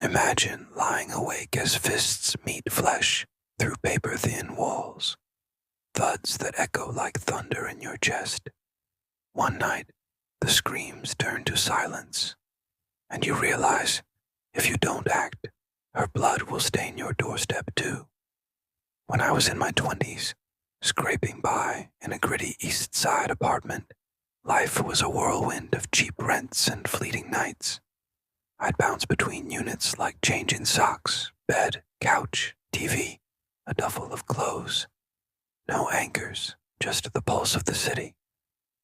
Imagine lying awake as fists meet flesh through paper-thin walls, thuds that echo like thunder in your chest. One night, the screams turn to silence, and you realize if you don't act, her blood will stain your doorstep too. When I was in my 20s, scraping by in a gritty East Side apartment, life was a whirlwind of cheap rents and fleeting nights. I'd bounce between units like changing socks, bed, couch, TV, a duffel of clothes. No anchors, just the pulse of the city.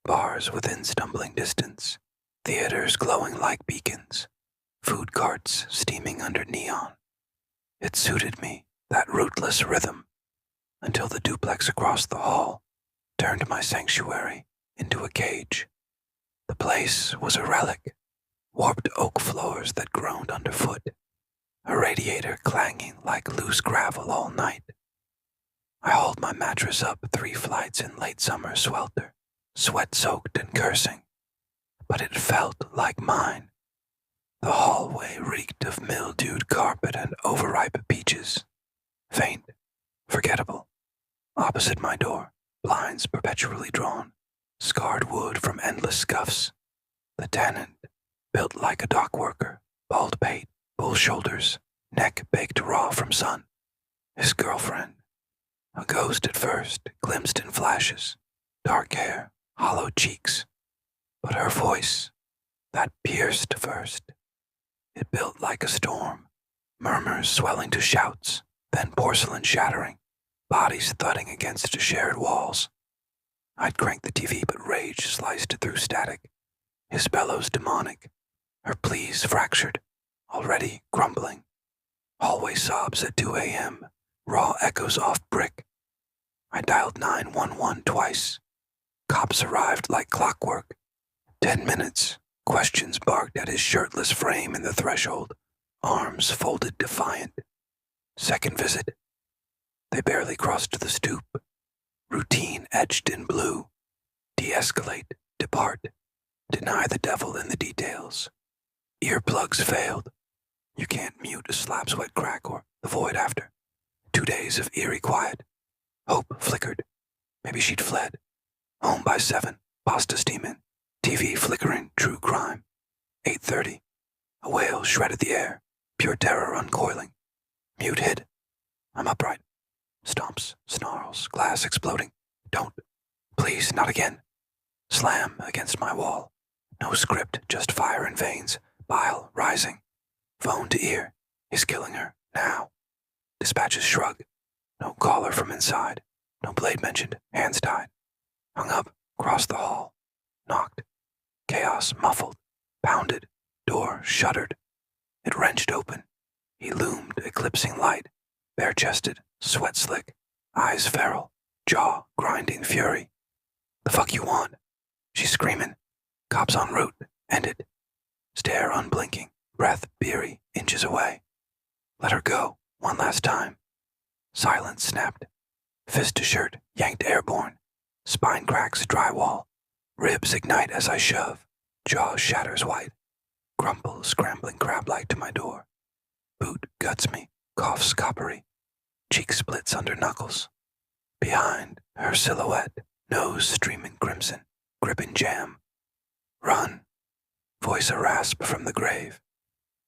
Bars within stumbling distance, theaters glowing like beacons, food carts steaming under neon. It suited me, that rootless rhythm, until the duplex across the hall turned my sanctuary into a cage. The place was a relic, warped oak floors that groaned underfoot, a radiator clanging like loose gravel all night. I hauled my mattress up 3 flights in late summer swelter, sweat-soaked and cursing, but it felt like mine. The hallway reeked of mildewed carpet and overripe peaches. Faint, forgettable. Opposite my door, blinds perpetually drawn, scarred wood from endless scuffs. The tenant, built like a dock worker, bald pate, bull shoulders, neck baked raw from sun. His girlfriend, a ghost at first, glimpsed in flashes, dark hair, hollow cheeks. But her voice, that pierced first. It built like a storm, murmurs swelling to shouts, then porcelain shattering, bodies thudding against shared walls. I'd crank the TV, but rage sliced through static, his bellows demonic, her pleas fractured, already crumbling. Hallway sobs at 2 a.m., raw echoes off brick. I dialed 911 twice. Cops arrived like clockwork. 10 minutes, questions barked at his shirtless frame in the threshold, arms folded defiant. Second visit. They barely crossed the stoop. Routine etched in blue. De-escalate, depart, deny the devil in the details. Earplugs failed. You can't mute a slap sweat crack or the void after. 2 days of eerie quiet. Hope flickered. Maybe she'd fled. Home by 7, pasta steaming, TV flickering, true crime. 8:30. A wail shredded the air, pure terror uncoiling. Mute hid. I'm upright. Stomps, snarls, glass exploding. Don't. Please, not again. Slam against my wall. No script, just fire in veins, bile rising. Phone to ear. He's killing her, now. Dispatches shrug. No caller from inside. No blade mentioned, hands tied. Hung up, crossed the hall. Knocked. Chaos muffled, pounded. Door shuddered. It wrenched open. He loomed, eclipsing light. Bare-chested, sweat-slick, eyes feral, jaw grinding fury. The fuck you want? She's screaming. Cops en route. Ended. Stare unblinking, breath beery, inches away. Let her go, one last time. Silence snapped. Fist to shirt, yanked airborne. Spine cracks drywall. Ribs ignite as I shove. Jaw shatters white. Crumple, scrambling crab-like to my door. Boot guts me, coughs coppery. Cheek splits under knuckles. Behind, her silhouette, nose streaming crimson, gripping jam. Run. Voice a rasp from the grave.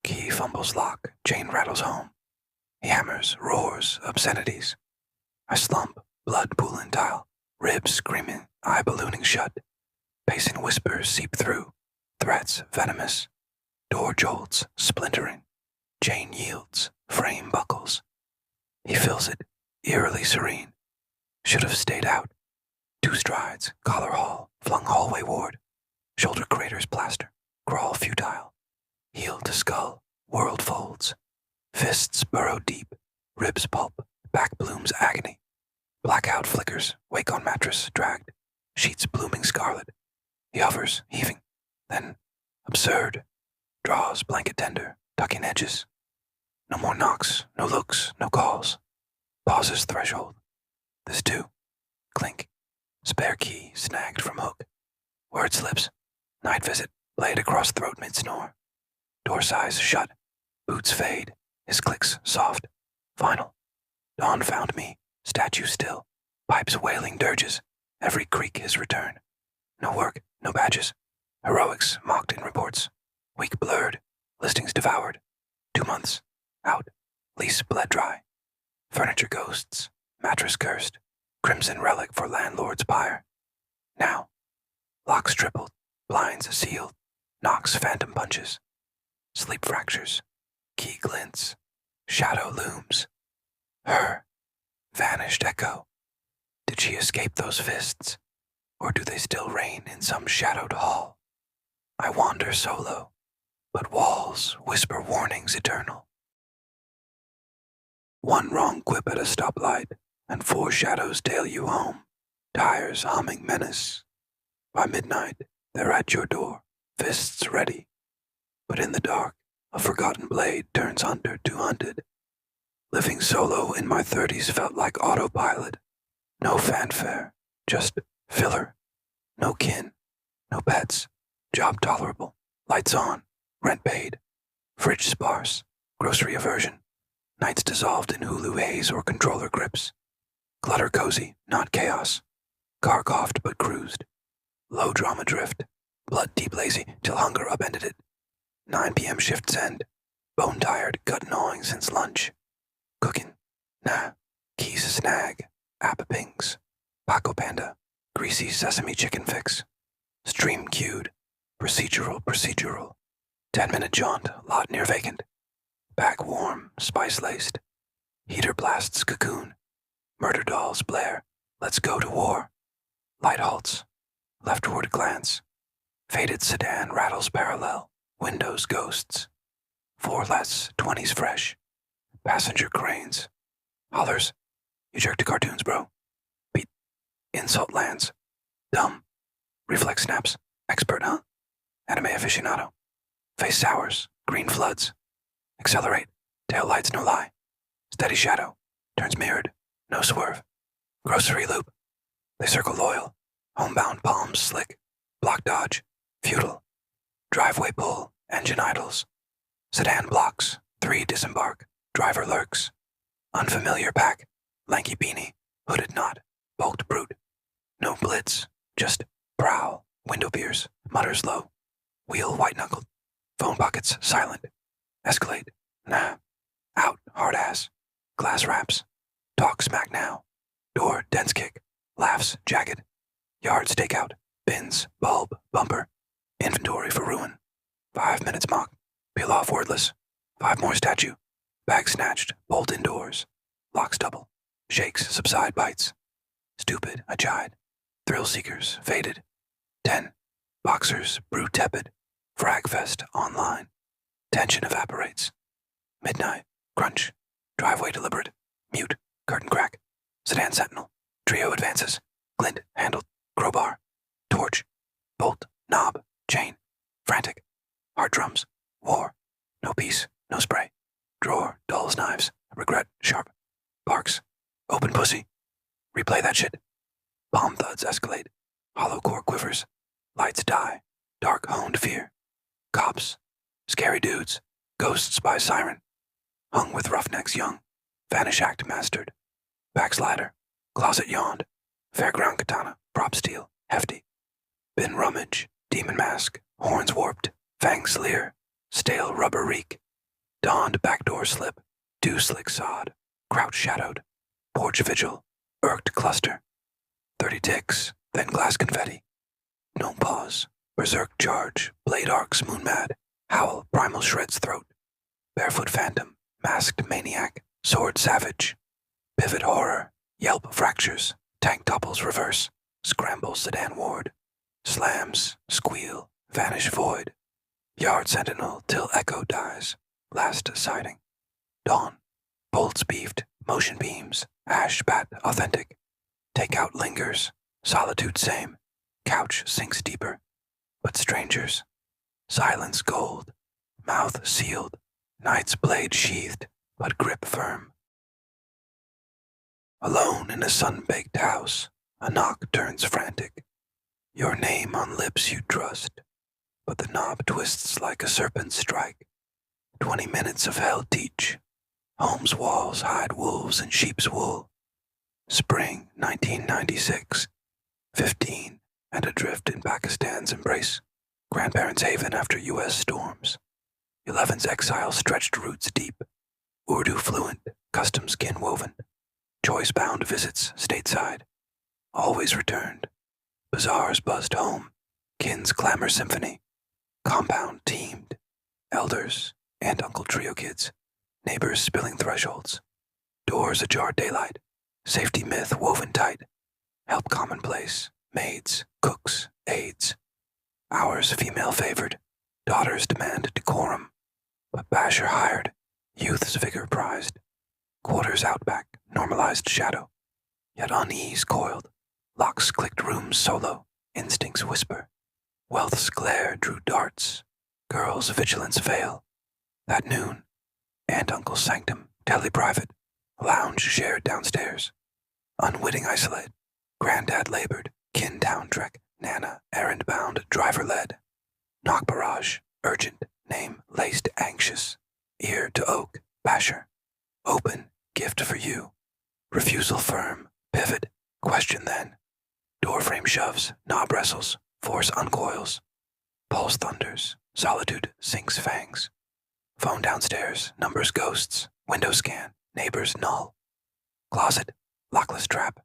Key fumbles lock, chain rattles home. He hammers, roars, obscenities. I slump, blood pooling tile, ribs screaming, eye ballooning shut. Pacing whispers seep through, threats venomous. Door jolts, splintering. Chain yields, frame buckles. He fills it, eerily serene. Should have stayed out. 2 strides, collar haul, flung hallway ward. Shoulder craters plaster, crawl futile. Heel to skull, world folds. Fists burrow deep, ribs pulp, back blooms agony. Blackout flickers, wake on mattress, dragged. Sheets blooming scarlet. He hovers, heaving. Then, absurd. Draws blanket tender, tucking edges. No more knocks, no looks, no calls. Pauses threshold. This too. Clink. Spare key snagged from hook. Word slips. Night visit. Blade across throat mid-snore. Door size shut. Boots fade, his clicks soft. Final. Dawn found me, statue still. Pipes wailing dirges, every creak his return. No work, no badges. Heroics mocked in reports. Week blurred, listings devoured. 2 months. Out. Lease bled dry. Furniture ghosts. Mattress cursed. Crimson relic for landlord's pyre. Now. Locks tripled. Blinds sealed. Knocks phantom punches. Sleep fractures. Key glints. Shadow looms. Her. Vanished echo. Did she escape those fists? Or do they still reign in some shadowed hall? I wander solo, but walls whisper warnings eternal. One wrong quip at a stoplight, and 4 shadows tail you home, tires humming menace. By midnight, they're at your door, fists ready. But in the dark, a forgotten blade turns hunter to hunted. Living solo in my 30s felt like autopilot. No fanfare, just filler. No kin, no pets, job tolerable, lights on, rent paid, fridge sparse, grocery aversion, nights dissolved in Hulu haze or controller grips. Clutter cozy, not chaos. Car coughed but cruised. Low drama drift, blood deep lazy till hunger upended it. 9 p.m. shifts end, bone tired, gut gnawing since lunch. Cooking, nah, keys snag, app pings, Paco Panda, greasy sesame chicken fix. Stream queued, procedural. 10-minute jaunt, lot near vacant. Back warm, spice-laced. Heater blasts cocoon. Murder dolls blare, let's go to war. Light halts, leftward glance. Faded sedan rattles parallel, windows ghosts. 4 less, 20s fresh. Passenger cranes. Hollers, you jerk to cartoons, bro. Beat. Insult lands. Dumb. Reflex snaps. Expert, huh? Anime aficionado. Face sours. Green floods. Accelerate. Tail lights no lie. Steady shadow. Turns mirrored. No swerve. Grocery loop. They circle loyal. Homebound palms slick. Block dodge. Futile. Driveway pull. Engine idles. Sedan blocks. 3 disembark. Driver lurks. Unfamiliar pack. Lanky beanie. Hooded knot. Bulked brute. No blitz. Just prowl. Window pierce. Mutters low. Wheel white-knuckled. Phone pockets silent. Escalade. Nah. Out. Hard ass. Glass wraps. Talk smack now. Door dense kick. Laughs jagged. Yard stakeout. Bins. Bulb. Bumper. Inventory for ruin. 5 minutes mock. Peel off wordless. 5 more statue. Bag snatched. Bolt indoors. Locks double. Shakes subside bites. Stupid. I chide. Thrill seekers. Faded. 10. Boxers. Brew tepid. Fragfest online. Tension evaporates. Midnight. Crunch. Driveway deliberate. Mute. Curtain crack. Sedan sentinel. Trio advances. Glint. Handled. Crowbar. Torch. Bolt. Knob. Chain. Frantic. Heart drums. War. No peace. No spray. Drawer. Dulls knives. Regret. Sharp. Barks. Open pussy. Replay that shit. Bomb thuds escalate. Hollow core quivers. Lights die. Dark honed fear. Cops. Scary dudes. Ghosts by siren. Hung with roughnecks young. Vanish act mastered. Backslider. Closet yawned. Fairground katana. Prop steel. Hefty. Bin rummage. Demon mask. Horns warped. Fangs leer. Stale rubber reek. Donned backdoor slip. Dew slick sod. Crouch shadowed. Porch vigil. Irked cluster. 30 ticks. Then glass confetti. No pause. Berserk charge. Blade arcs moon mad. Howl primal shreds throat. Barefoot phantom. Masked maniac. Sword savage. Pivot horror. Yelp fractures. Tank topples reverse. Scramble sedan ward. Slams. Squeal. Vanish void. Yard sentinel till echo dies. Last sighting. Dawn. Bolts beefed. Motion beams. Ash bat authentic. Takeout lingers. Solitude same. Couch sinks deeper. But strangers. Silence gold. Mouth sealed. Night's blade sheathed, but grip firm. Alone in a sun-baked house, a knock turns frantic. Your name on lips you trust, but the knob twists like a serpent's strike. 20 minutes of hell teach. Home's walls hide wolves in sheep's wool. Spring 1996. 15 and adrift in Pakistan's embrace. Grandparents' haven after U.S. storms. 11's exile stretched roots deep. Urdu fluent, customs kin woven. Choice-bound visits stateside. Always returned. Bazaars buzzed home. Kin's clamor symphony. Compound teamed. Elders, aunt uncle trio kids. Neighbors spilling thresholds. Doors ajar daylight. Safety myth woven tight. Help commonplace. Maids, cooks, aides. Ours female favored. Daughters demand decorum. But Basher hired. Youth's vigor prized. Quarters outback, normalized shadow. Yet unease coiled. Locks clicked rooms solo. Instincts whisper. Wealth's glare drew darts. Girls' vigilance veil. That noon, aunt uncle's sanctum, tele-private. Lounge shared downstairs. Unwitting isolate. Granddad labored. Kin town trek. Nana, errand-bound, driver-led. Knock barrage. Urgent. Name laced anxious. Ear to oak. Basher. Open. Gift for you. Refusal firm. Pivot. Question then. Doorframe shoves. Knob wrestles. Force uncoils. Pulse thunders. Solitude sinks fangs. Phone downstairs. Numbers ghosts. Window scan. Neighbors null. Closet. Lockless trap.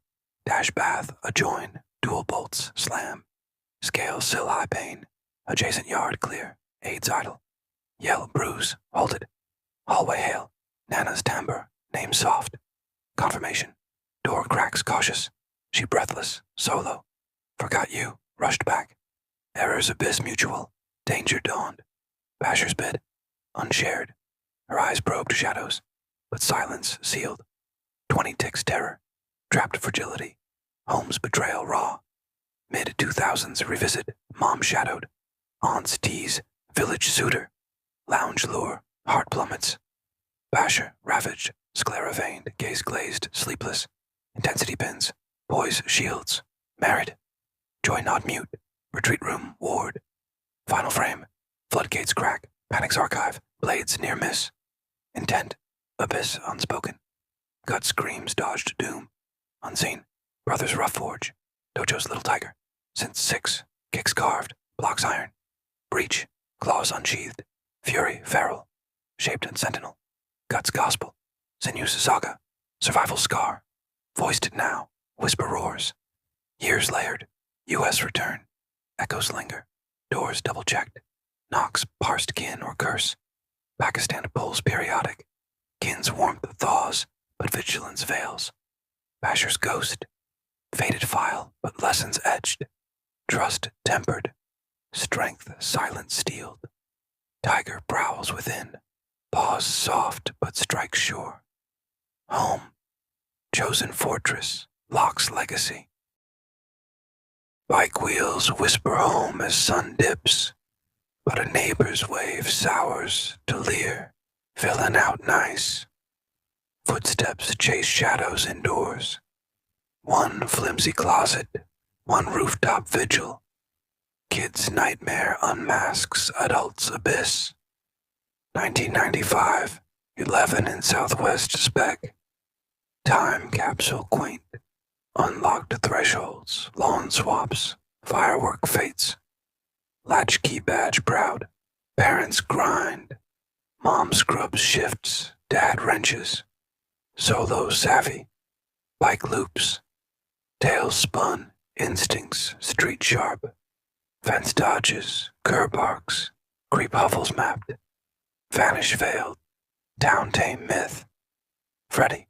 Dash bath. Adjoin. Dual bolts. Slam. Scale sill high pane. Adjacent yard clear. Aids idle. Yell bruise. Halted. Hallway hail. Nana's timbre. Name soft. Confirmation. Door cracks cautious. She breathless. Solo. Forgot you. Rushed back. Errors abyss mutual. Danger dawned. Basher's bid. Unshared. Her eyes probed shadows. But silence sealed. 20 ticks terror. Trapped fragility. Home's betrayal raw. Mid-2000s revisit. Mom shadowed. Aunts tease. Village suitor. Lounge lure. Heart plummets. Basher ravaged. Sclera veined. Gaze glazed. Sleepless. Intensity pins. Boys shields. Married. Joy not mute. Retreat room. Ward. Final frame. Floodgates crack. Panic's archive. Blades near miss. Intent. Abyss unspoken. Gut screams dodged doom. Unseen. Brothers rough forge. Dojo's little tiger. Since 6. Kicks carved. Blocks iron. Breach. Claws unsheathed. Fury feral. Shaped and sentinel. Guts gospel. Sinews saga. Survival scar. Voiced it now. Whisper roars. Years layered. U.S. return. Echoes linger. Doors double-checked. Knocks parsed kin or curse. Pakistan pulls periodic. Kin's warmth thaws, but vigilance veils. Basher's ghost. Faded file, but lessons etched. Trust tempered. Strength silent steeled. Tiger prowls within. Paws soft, but strikes sure. Home. Chosen fortress. Lock's legacy. Bike wheels whisper home as sun dips, but a neighbor's wave sours to leer, filling out nice. Footsteps chase shadows indoors. One flimsy closet, one rooftop vigil. Kid's nightmare unmasks adult's abyss. 1995, 11 in Southwest spec. Time capsule quaint. Unlocked thresholds, lawn swaps, firework fates. Latchkey badge proud. Parents grind. Mom scrubs shifts, dad wrenches. Solo savvy. Bike loops. Tails spun, instincts street sharp. Fence dodges, curb arcs, creep hovels mapped. Vanish veiled, town tame myth. Freddy.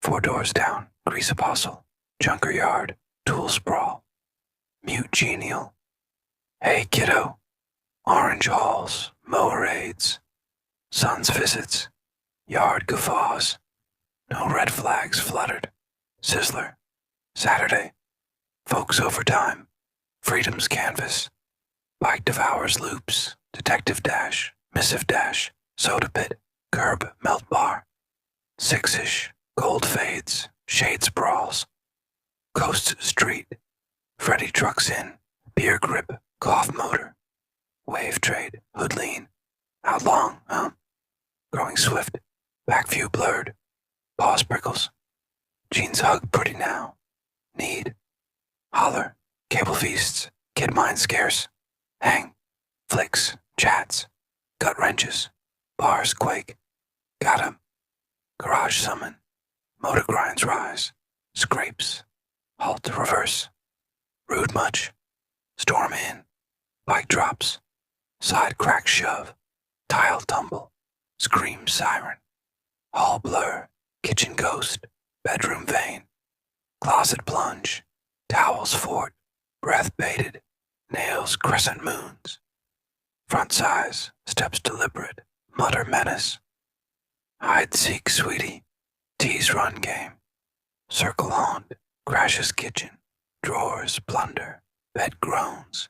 4 doors down, grease apostle. Junker yard, tool sprawl. Mute genial. Hey kiddo. Orange halls, mower aids. Son's visits. Yard guffaws. No red flags fluttered. Sizzler. Saturday. Folks overtime. Freedom's canvas. Bike devours loops. Detective dash. Missive dash. Soda pit. Curb melt bar. 6-ish. Gold fades. Shade sprawls. Coast Street. Freddy trucks in. Beer grip. Cough motor. Wave trade. Hood lean. How long, huh? growing swift, back view blurred, pause prickles. Jeans hug pretty now. Need. Holler. Cable feasts. Kid mind scarce. Hang. Flicks. Chats. Gut wrenches. Bars quake. Got him. Garage summon. Motor grinds rise. Scrapes. Halt to reverse. Rude much. Storm in. Bike drops. Side crack shove. Tile tumble. Scream siren. Hall blur. Kitchen ghost. Bedroom vein. Closet plunge. Towels fort. Breath baited. Nails crescent moons. Front size. Steps deliberate. Mutter menace. Hide seek sweetie. Tease run game. Circle haunt. Crashes kitchen. Drawers blunder. Bed groans.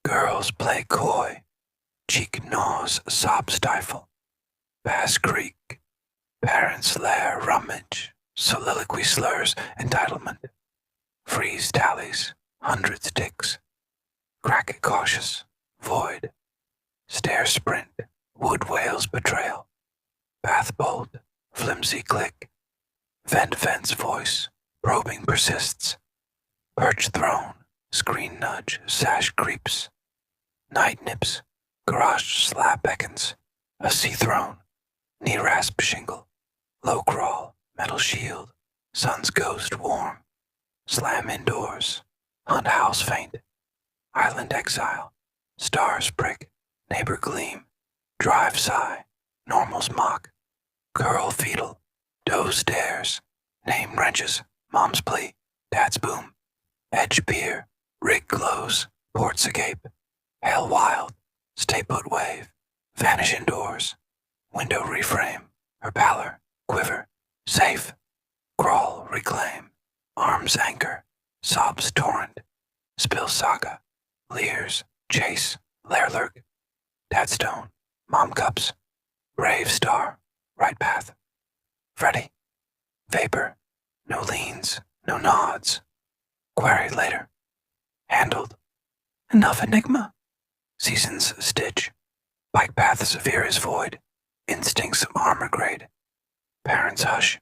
Girls play coy. Cheek gnaws, sob stifle. Bass Creek. Parents lair rummage. Soliloquy slurs entitlement. Freeze tallies. Hundreds ticks. Crack it cautious. Void. Stair sprint. Wood whales betrayal. Bath bolt. Flimsy click. Vent fence voice. Probing persists. Perch throne. Screen nudge. Sash creeps. Night nips. Garage slab beckons. A sea throne. Knee rasp shingle. Low crawl. Metal shield. Sun's ghost warm. Slam indoors. Hunt house faint. Island exile. Stars prick. Neighbor gleam. Drive sigh. Normals mock. Curl fetal. Doze dares. Name wrenches. Mom's plea. Dad's boom. Edge pier. Rig glows. Ports agape. Hell wild. Stay put wave. Vanish indoors. Window reframe. Her pallor. Quiver. Safe. Crawl. Reclaim. Arms anchor. Sobs torrent. Spill saga. Leers. Chase. Lair lurk. Dad stone. Mom cups. Brave star. Right path. Freddy. Vapor. No leans. No nods. Query later. Handled. Enough enigma. Seasons stitch. Bike path severe as void. Instincts armor grade. Parents hush.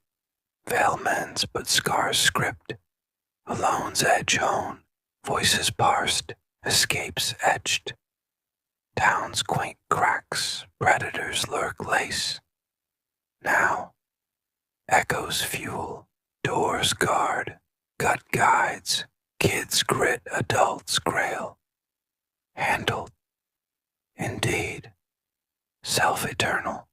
Veil mends but scars script. Alone's edge hone. Voices parsed. Escapes etched. Town's quaint cracks. Predators lurk lace. Now. Echoes fuel. Doors guard. Gut guides. Kids grit. Adults grail. Handled. Indeed. Self-eternal.